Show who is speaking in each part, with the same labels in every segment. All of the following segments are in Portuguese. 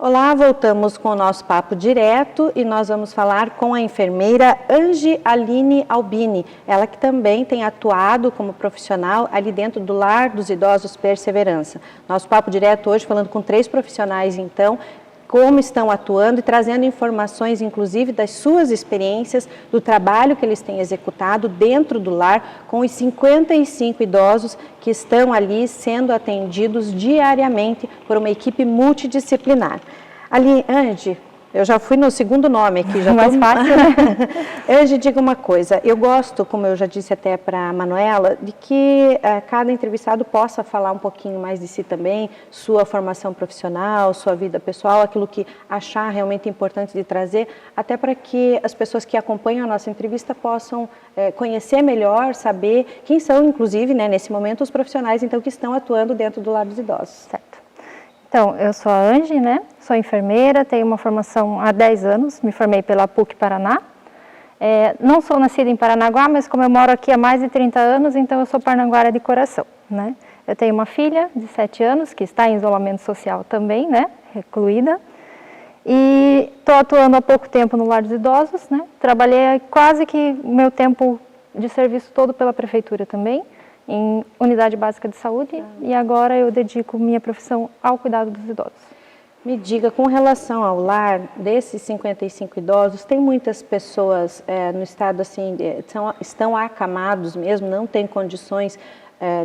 Speaker 1: Olá, voltamos com o nosso papo direto e nós vamos falar com a enfermeira Angie Aline Albini, ela que também tem atuado como profissional ali dentro do Lar dos Idosos Perseverança. Nosso papo direto hoje falando com 3 profissionais, então, como estão atuando e trazendo informações, inclusive, das suas experiências, do trabalho que eles têm executado dentro do lar, com os 55 idosos que estão ali sendo atendidos diariamente por uma equipe multidisciplinar. Ali, Angie, eu já fui no segundo nome aqui, já mais fácil, né? Angie, diga uma coisa, eu gosto, como eu já disse até para a Manuela, de que cada entrevistado possa falar um pouquinho mais de si também, sua formação profissional, sua vida pessoal, aquilo que achar realmente importante de trazer, até para que as pessoas que acompanham a nossa entrevista possam conhecer melhor, saber quem são, inclusive, né, nesse momento, os profissionais então, que estão atuando dentro do Lar dos Idosos.
Speaker 2: Certo. Então, eu sou a Angie, né? Sou enfermeira, tenho uma formação há 10 anos, me formei pela PUC Paraná. Não sou nascida em Paranaguá, mas como eu moro aqui há mais de 30 anos, então eu sou paranaguara de coração, né? Eu tenho uma filha de 7 anos, que está em isolamento social também, né? Recluída. E estou atuando há pouco tempo no Lar dos Idosos, né? Trabalhei quase que o meu tempo de serviço todo pela prefeitura também, em unidade básica de saúde, e agora eu dedico minha profissão ao cuidado dos idosos.
Speaker 1: Me diga, com relação ao lar desses 55 idosos, tem muitas pessoas no estado assim, estão acamados mesmo, não têm condições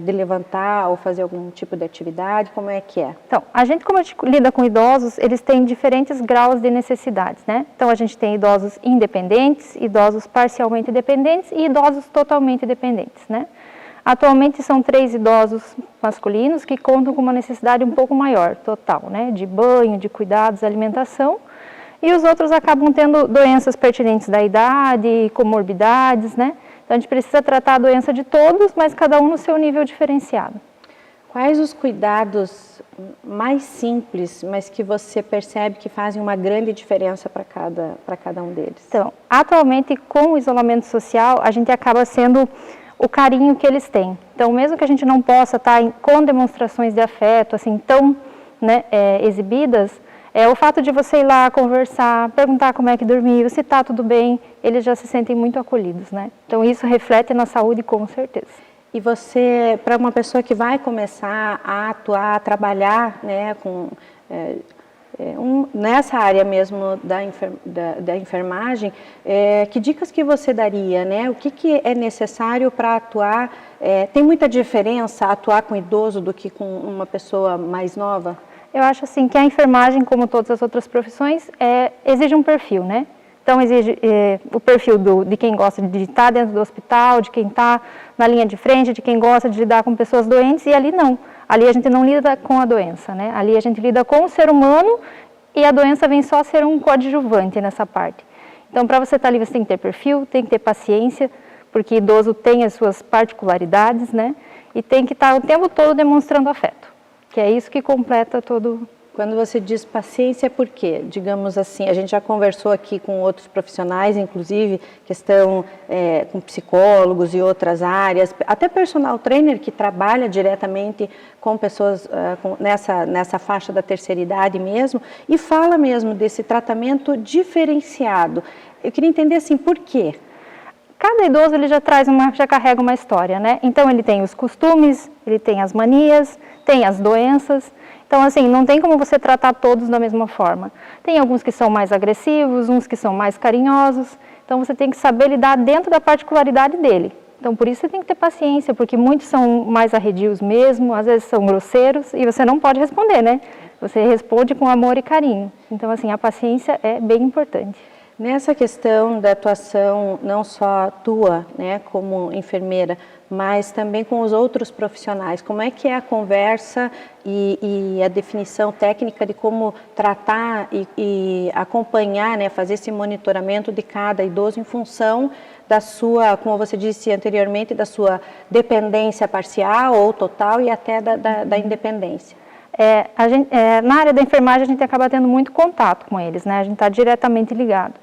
Speaker 1: de levantar ou fazer algum tipo de atividade, como é que é?
Speaker 2: Então, a gente lida com idosos, eles têm diferentes graus de necessidades, né? Então, a gente tem idosos independentes, idosos parcialmente dependentes e idosos totalmente dependentes, né? Atualmente são 3 idosos masculinos que contam com uma necessidade um pouco maior, total, né? De banho, de cuidados, alimentação. E os outros acabam tendo doenças pertinentes da idade, comorbidades, né? Então a gente precisa tratar a doença de todos, mas cada um no seu nível diferenciado.
Speaker 1: Quais os cuidados mais simples, mas que você percebe que fazem uma grande diferença para cada um deles?
Speaker 2: Então, atualmente com o isolamento social, a gente acaba sendo o carinho que eles têm. Então, mesmo que a gente não possa estar com demonstrações de afeto, assim, tão exibidas, o fato de você ir lá conversar, perguntar como é que dormiu, se está tudo bem, eles já se sentem muito acolhidos, né? Então, isso reflete na saúde com certeza.
Speaker 1: E você, para uma pessoa que vai começar a atuar, a trabalhar, né, com... nessa área mesmo da enfermagem, que dicas que você daria, né? O que é necessário para atuar? Tem muita diferença atuar com idoso do que com uma pessoa mais nova?
Speaker 2: Eu acho assim que a enfermagem, como todas as outras profissões, exige um perfil, né? Então exige o perfil de quem gosta de estar dentro do hospital, de quem está na linha de frente, de quem gosta de lidar com pessoas doentes, e ali não. Ali a gente não lida com a doença, né? Ali a gente lida com o ser humano e a doença vem só ser um coadjuvante nessa parte. Então, para você estar ali, você tem que ter perfil, tem que ter paciência, porque idoso tem as suas particularidades, né? E tem que estar o tempo todo demonstrando afeto, que é isso que completa todo...
Speaker 1: Quando você diz paciência, por quê? Digamos assim, a gente já conversou aqui com outros profissionais, inclusive, que estão com psicólogos e outras áreas, até personal trainer que trabalha diretamente com pessoas nessa faixa da terceira idade mesmo, e fala mesmo desse tratamento diferenciado. Eu queria entender assim, por quê?
Speaker 2: Cada idoso ele já carrega uma história, né? Então ele tem os costumes, ele tem as manias, tem as doenças. Então, assim, não tem como você tratar todos da mesma forma. Tem alguns que são mais agressivos, uns que são mais carinhosos. Então, você tem que saber lidar dentro da particularidade dele. Então, por isso você tem que ter paciência, porque muitos são mais arredios mesmo, às vezes são grosseiros, e você não pode responder, né? Você responde com amor e carinho. Então, assim, a paciência é bem importante.
Speaker 1: Nessa questão da atuação, não só tua, né, como enfermeira, mas também com os outros profissionais, como é que é a conversa e a definição técnica de como tratar e acompanhar, né, fazer esse monitoramento de cada idoso em função da sua, como você disse anteriormente, da sua dependência parcial ou total e até da independência?
Speaker 2: Na área da enfermagem a gente acaba tendo muito contato com eles, né, a gente está diretamente ligado.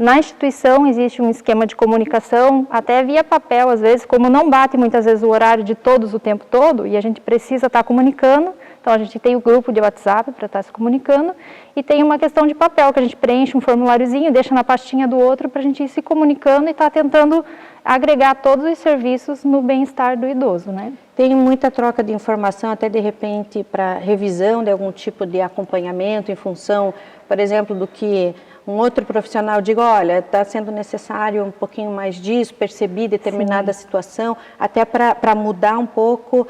Speaker 2: Na instituição existe um esquema de comunicação, até via papel às vezes, como não bate muitas vezes o horário de todos o tempo todo, e a gente precisa estar comunicando, então a gente tem o grupo de WhatsApp para estar se comunicando, e tem uma questão de papel, que a gente preenche um formuláriozinho, deixa na pastinha do outro para a gente ir se comunicando e estar tentando agregar todos os serviços no bem-estar do idoso, né?
Speaker 1: Tem muita troca de informação, até de repente para revisão de algum tipo de acompanhamento em função, por exemplo, do que um outro profissional diga, olha, está sendo necessário um pouquinho mais disso, perceber determinada situação, até para mudar um pouco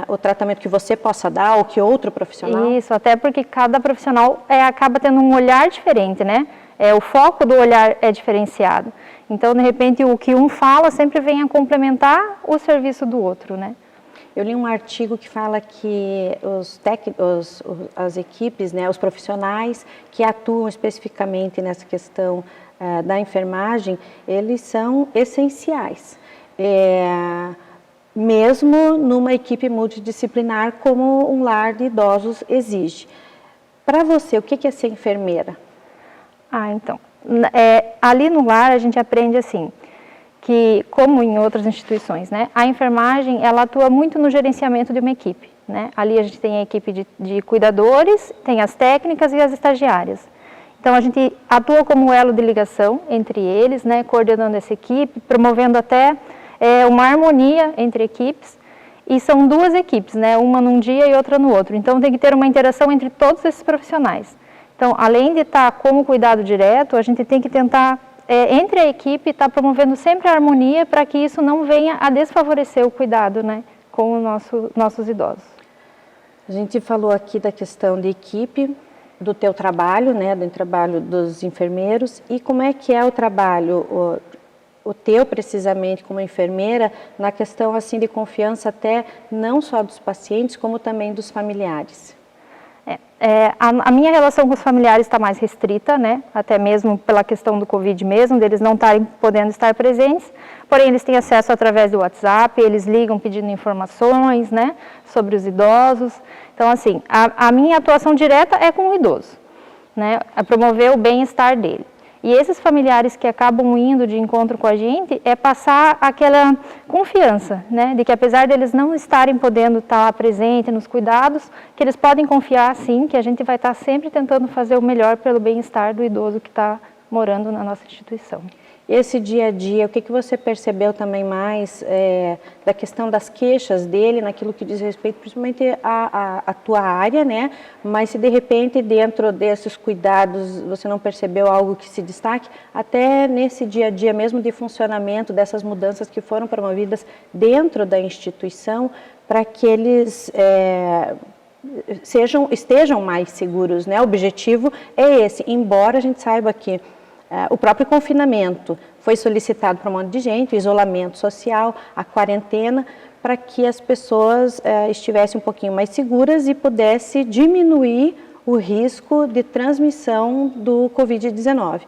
Speaker 1: o tratamento que você possa dar ou que outro profissional?
Speaker 2: Isso, até porque cada profissional acaba tendo um olhar diferente, né? O foco do olhar é diferenciado. Então, de repente, o que um fala sempre vem a complementar o serviço do outro, né?
Speaker 1: Eu li um artigo que fala que as equipes, né, os profissionais que atuam especificamente nessa questão da enfermagem, eles são essenciais, mesmo numa equipe multidisciplinar como um lar de idosos exige. Para você, o que é ser enfermeira?
Speaker 2: Então, ali no lar a gente aprende assim, que, como em outras instituições, né, a enfermagem, ela atua muito no gerenciamento de uma equipe, né? Ali a gente tem a equipe de cuidadores, tem as técnicas e as estagiárias. Então, a gente atua como elo de ligação entre eles, né, coordenando essa equipe, promovendo até uma harmonia entre equipes, e são duas equipes, né, uma num dia e outra no outro. Então, tem que ter uma interação entre todos esses profissionais. Então, além de estar como cuidado direto, a gente tem que tentar entre a equipe, está promovendo sempre a harmonia para que isso não venha a desfavorecer o cuidado, né, com os nossos idosos.
Speaker 1: A gente falou aqui da questão de equipe, do teu trabalho, né, do trabalho dos enfermeiros, e como é que é o trabalho, o teu precisamente como enfermeira, na questão assim de confiança até não só dos pacientes, como também dos familiares?
Speaker 2: A minha relação com os familiares está mais restrita, né? Até mesmo pela questão do Covid mesmo, deles não estarem podendo estar presentes, porém eles têm acesso através do WhatsApp, eles ligam pedindo informações, né, sobre os idosos. Então, assim, a minha atuação direta é com o idoso, né, a promover o bem-estar dele. E esses familiares que acabam indo de encontro com a gente, passar aquela confiança, né, de que apesar deles não estarem podendo estar presente nos cuidados, que eles podem confiar sim, que a gente vai estar sempre tentando fazer o melhor pelo bem-estar do idoso que está morando na nossa instituição.
Speaker 1: Esse dia a dia, o que você percebeu também mais da questão das queixas dele, naquilo que diz respeito principalmente à tua área, né? Mas se de repente dentro desses cuidados você não percebeu algo que se destaque, até nesse dia a dia mesmo de funcionamento dessas mudanças que foram promovidas dentro da instituição, para que eles estejam mais seguros, né? O objetivo é esse, embora a gente saiba que o próprio confinamento foi solicitado para um monte de gente, o isolamento social, a quarentena, para que as pessoas estivessem um pouquinho mais seguras e pudesse diminuir o risco de transmissão do Covid-19.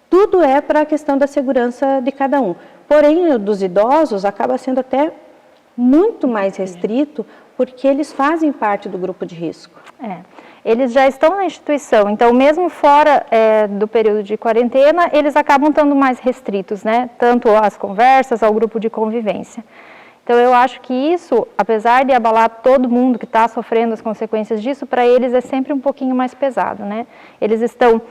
Speaker 1: Tudo é para a questão da segurança de cada um. Porém, o dos idosos acaba sendo até muito mais restrito, porque eles fazem parte do grupo de risco. Eles já estão na instituição, então mesmo fora do período de quarentena, eles acabam estando mais restritos, né? Tanto às conversas, ao grupo de convivência. Então eu acho que isso, apesar de abalar todo mundo que está sofrendo as consequências disso, para eles é sempre um pouquinho mais pesado, né? Eles estão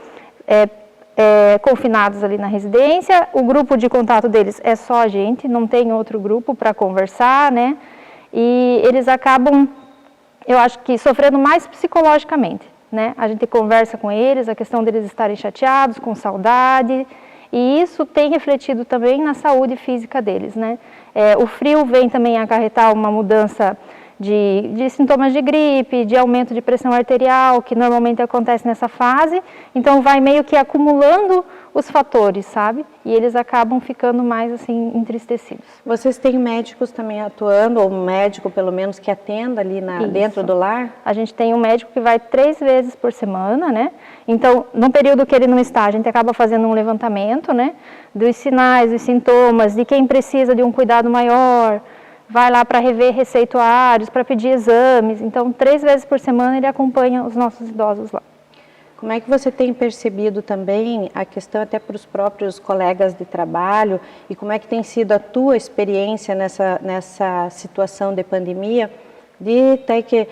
Speaker 1: confinados ali na residência, o grupo de contato deles é só a gente, não tem outro grupo para conversar, né? E eles acabam, eu acho que sofrendo mais psicologicamente, né? A gente conversa com eles, a questão deles estarem chateados, com saudade, e isso tem refletido também na saúde física deles, né? O frio vem também acarretar uma mudança de sintomas de gripe, de aumento de pressão arterial, que normalmente acontece nessa fase, então vai meio que acumulando os fatores, sabe? E eles acabam ficando mais assim entristecidos. Vocês têm médicos também atuando, ou um médico pelo menos que atenda ali dentro do lar?
Speaker 2: A gente tem um médico que vai 3 vezes por semana, né? Então, no período que ele não está, a gente acaba fazendo um levantamento, né? Dos sinais, dos sintomas, de quem precisa de um cuidado maior, vai lá para rever receituários, para pedir exames. Então, 3 vezes por semana ele acompanha os nossos idosos lá.
Speaker 1: Como é que você tem percebido também a questão até para os próprios colegas de trabalho e como é que tem sido a tua experiência nessa situação de pandemia, de ter que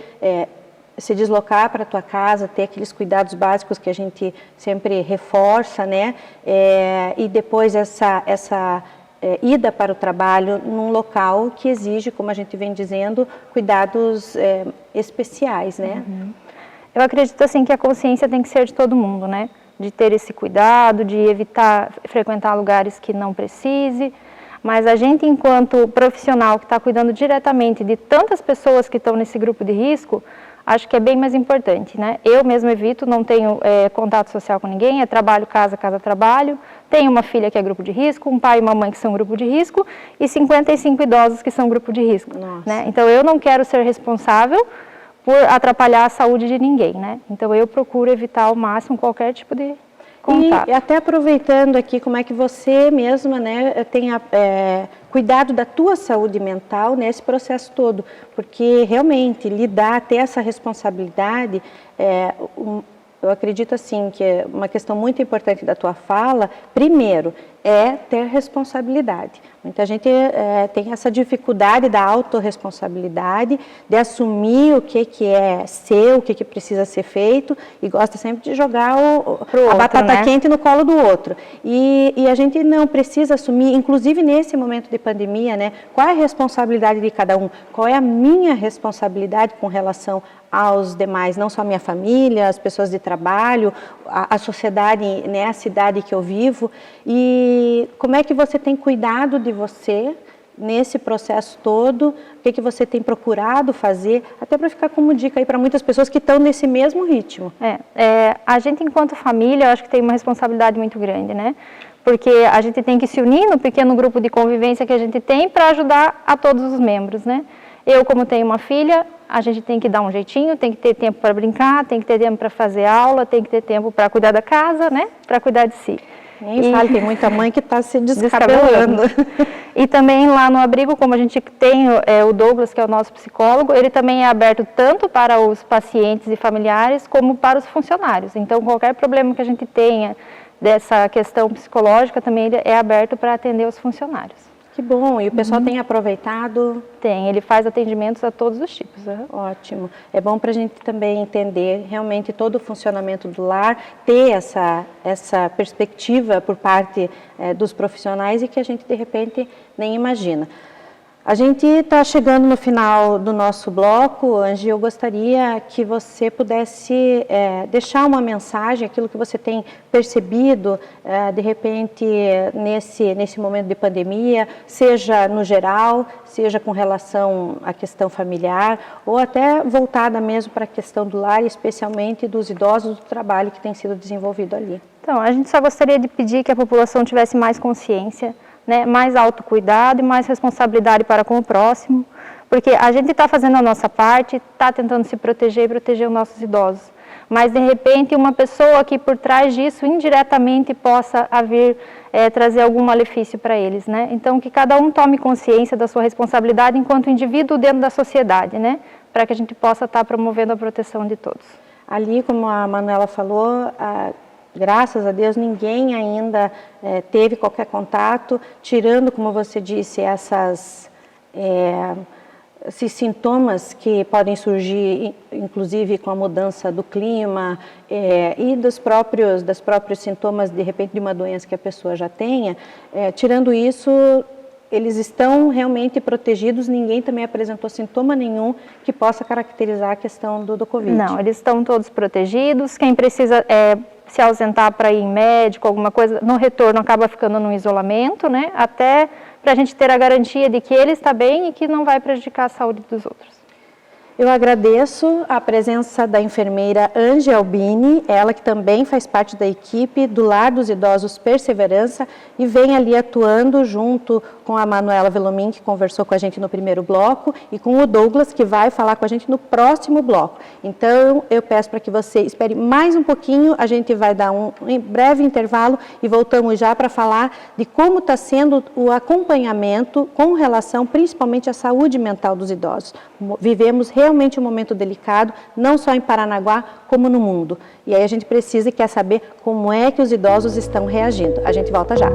Speaker 1: se deslocar para a tua casa, ter aqueles cuidados básicos que a gente sempre reforça, né? E depois essa ida para o trabalho num local que exige, como a gente vem dizendo, cuidados especiais, né?
Speaker 2: Uhum. Eu acredito assim que a consciência tem que ser de todo mundo, né? De ter esse cuidado, de evitar frequentar lugares que não precise. Mas a gente, enquanto profissional que está cuidando diretamente de tantas pessoas que estão nesse grupo de risco, acho que é bem mais importante, né? Eu mesmo evito, não tenho contato social com ninguém, é trabalho, casa, casa, trabalho. Tenho uma filha que é grupo de risco, um pai e uma mãe que são grupo de risco e 55 idosos que são grupo de risco, né? Então eu não quero ser responsável por atrapalhar a saúde de ninguém, né? Então eu procuro evitar ao máximo qualquer tipo de contato.
Speaker 1: E até aproveitando aqui, como é que você mesma, né, tenha cuidado da tua saúde mental nesse processo todo, porque realmente lidar, ter essa responsabilidade, eu acredito assim que é uma questão muito importante da tua fala, primeiro, é ter responsabilidade. Muita gente tem essa dificuldade da autorresponsabilidade, de assumir o que é seu, o que precisa ser feito, e gosta sempre de jogar a batata quente no colo do outro. E a gente não precisa assumir, inclusive nesse momento de pandemia, né, qual é a responsabilidade de cada um, qual é a minha responsabilidade com relação aos demais, não só a minha família, as pessoas de trabalho, a sociedade, né, a cidade que eu vivo, e como é que você tem cuidado de você nesse processo todo, o que você tem procurado fazer, até para ficar como dica aí para muitas pessoas que estão nesse mesmo ritmo.
Speaker 2: A gente enquanto família, eu acho que tem uma responsabilidade muito grande, né? Porque a gente tem que se unir no pequeno grupo de convivência que a gente tem para ajudar a todos os membros, né? Eu, como tenho uma filha, a gente tem que dar um jeitinho, tem que ter tempo para brincar, tem que ter tempo para fazer aula, tem que ter tempo para cuidar da casa, né? Para cuidar de si.
Speaker 1: Nem fale, tem muita mãe que está se descabelando.
Speaker 2: E também lá no abrigo, como a gente tem o Douglas, que é o nosso psicólogo, ele também é aberto tanto para os pacientes e familiares, como para os funcionários. Então, qualquer problema que a gente tenha dessa questão psicológica, também ele é aberto para atender os funcionários.
Speaker 1: Que bom, e o pessoal tem aproveitado?
Speaker 2: Tem, ele faz atendimentos a todos os tipos.
Speaker 1: Ótimo, é bom para a gente também entender realmente todo o funcionamento do lar, ter essa perspectiva por parte dos profissionais e que a gente de repente nem imagina. A gente está chegando no final do nosso bloco, Angie, eu gostaria que você pudesse deixar uma mensagem, aquilo que você tem percebido, de repente, nesse momento de pandemia, seja no geral, seja com relação à questão familiar, ou até voltada mesmo para a questão do lar, especialmente dos idosos, do trabalho que tem sido desenvolvido ali.
Speaker 2: Então, a gente só gostaria de pedir que a população tivesse mais consciência, né, mais autocuidado e mais responsabilidade para com o próximo, porque a gente está fazendo a nossa parte, está tentando se proteger e proteger os nossos idosos, mas de repente uma pessoa que por trás disso indiretamente possa vir trazer algum malefício para eles, né? Então que cada um tome consciência da sua responsabilidade enquanto indivíduo dentro da sociedade, né, para que a gente possa estar promovendo a proteção de todos.
Speaker 1: Ali, como a Manuela falou, graças a Deus, ninguém ainda teve qualquer contato, tirando, como você disse, esses sintomas que podem surgir, inclusive com a mudança do clima e dos próprios sintomas, de repente, de uma doença que a pessoa já tenha. Tirando isso, eles estão realmente protegidos, ninguém também apresentou sintoma nenhum que possa caracterizar a questão do Covid.
Speaker 2: Não, eles estão todos protegidos, quem precisa se ausentar para ir em médico, alguma coisa, no retorno acaba ficando no isolamento, né? Até para a gente ter a garantia de que ele está bem e que não vai prejudicar a saúde dos outros.
Speaker 1: Eu agradeço a presença da enfermeira Angie Albini, ela que também faz parte da equipe do Lar dos Idosos Perseverança e vem ali atuando junto com a Manuela Velomin, que conversou com a gente no primeiro bloco, e com o Douglas, que vai falar com a gente no próximo bloco. Então, eu peço para que você espere mais um pouquinho, a gente vai dar um breve intervalo e voltamos já para falar de como está sendo o acompanhamento com relação principalmente à saúde mental dos idosos. Vivemos realmente realmente um momento delicado, não só em Paranaguá, como no mundo. E aí a gente precisa e quer saber como é que os idosos estão reagindo. A gente volta já.